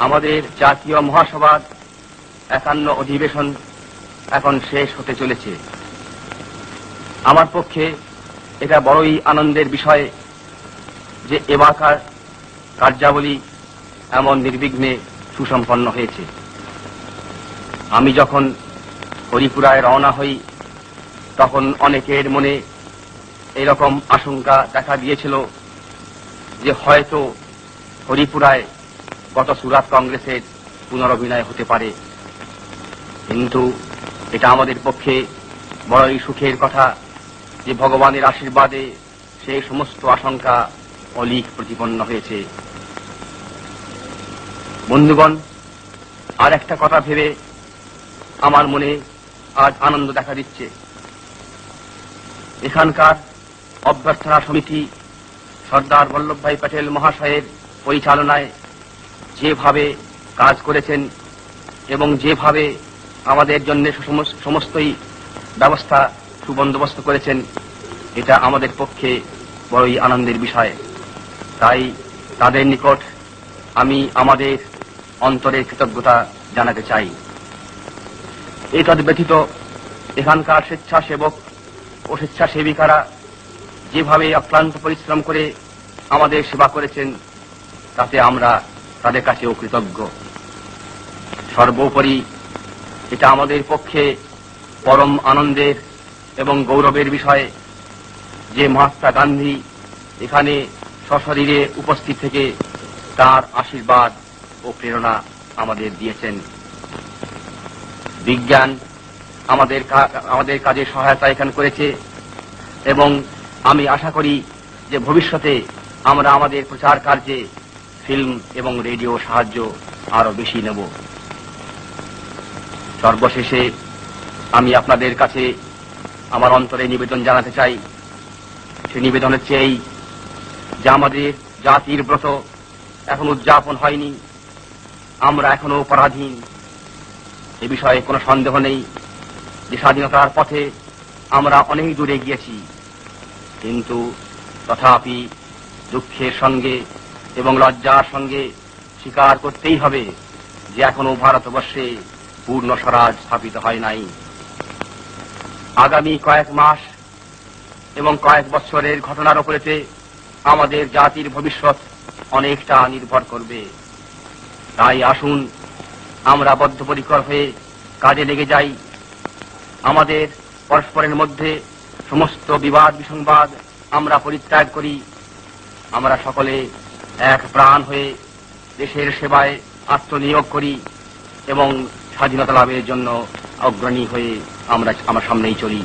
আমাদের জাতীয় মহাসভার ৫১ অধিবেশন এখন শেষ হতে চলেছে। আমার পক্ষে এটা বড়ই আনন্দের বিষয় যে এবারকার কার্যাবলী এমন নির্বিঘ্নে সুসম্পন্ন হয়েছে। আমি যখন হরিপুরায় রওনা হই তখন অনেকের মনে এরকম আশঙ্কা দেখা দিয়েছিল যে হয়তো হরিপুরায় গত সুরাত কংগ্রেসের পুনরভিনয় হতে পারে, কিন্তু এটা আমাদের পক্ষে বড়ই সুখের কথা যে ভগবানের আশীর্বাদে সেই সমস্ত আশঙ্কা অলীক প্রতিপন্ন হয়েছে। বন্ধুগণ, আর একটা কথা ভেবে আমার মনে আজ আনন্দ দেখা দিচ্ছে। এখানকার অভ্যর্থনা সমিতি সর্দার বল্লভভাই প্যাটেল মহাশয়ের পরিচালনায় যেভাবে কাজ করেছেন এবং যেভাবে আমাদের জন্য সমস্তই ব্যবস্থা সুবন্দোবস্ত করেছেন, এটা আমাদের পক্ষে বড়ই আনন্দের বিষয়। তাই তাদের নিকট আমি আমাদের অন্তরের কৃতজ্ঞতা জানাতে চাই। এতদ ব্যতীত এখানকার স্বেচ্ছাসেবক ও স্বেচ্ছাসেবিকারা যেভাবে অক্লান্ত পরিশ্রম করে আমাদের সেবা করেছেন তাতে আমরা তাদের কাছেও কৃতজ্ঞ। সর্বোপরি এটা আমাদের পক্ষে পরম আনন্দের এবং গৌরবের বিষয় যে মহাত্মা গান্ধী এখানে সশরীরে উপস্থিত থেকে তার আশীর্বাদ ও প্রেরণা আমাদের দিয়েছেন। বিজ্ঞান আমাদের কাজে সহায়তা এখানে করেছে এবং আমি আশা করি যে ভবিষ্যতে আমরা আমাদের প্রচার কার্যে ফিল্ম এবং রেডিও সাহায্য আরো বেশি নেব। সর্বশেষে আমি আপনাদের কাছে আমার অন্তরে নিবেদন জানাতে চাই। সে নিবেদন হচ্ছে এই যে আমাদের জাতির ব্রত এখন উদযাপন হয়নি, আমরা এখনো পরাধীন। এ বিষয়ে কোনো সন্দেহ নেই যে স্বাধীনতার পথে আমরা অনেক দূরে গিয়েছি, কিন্তু তথাপি দুঃখের সঙ্গে এবং লজ্জার সঙ্গে স্বীকার করতেই হবে যে এখনো ভারতবর্ষে পূর্ণ স্বরাজ স্থাপিত হয় নাই। আগামী কয়েক মাস এবং কয়েক বছরের ঘটনার উপরেতে আমাদের জাতির ভবিষ্যৎ অনেকটা নির্ভর করবে। তাই আসুন আমরা বদ্ধপরিকর হয়ে কাজে লেগে যাই। আমাদের পরস্পরের মধ্যে সমস্ত বিবাদ বিসংবাদ আমরা পরিত্যাগ করি। আমরা সকলে এক প্রাণ হয়ে দেশের সেবায় আত্মনিয়োগ করি এবং স্বাধীনতা লাভের জন্য অগ্রণী হয়ে আমরা সামনেই চলি।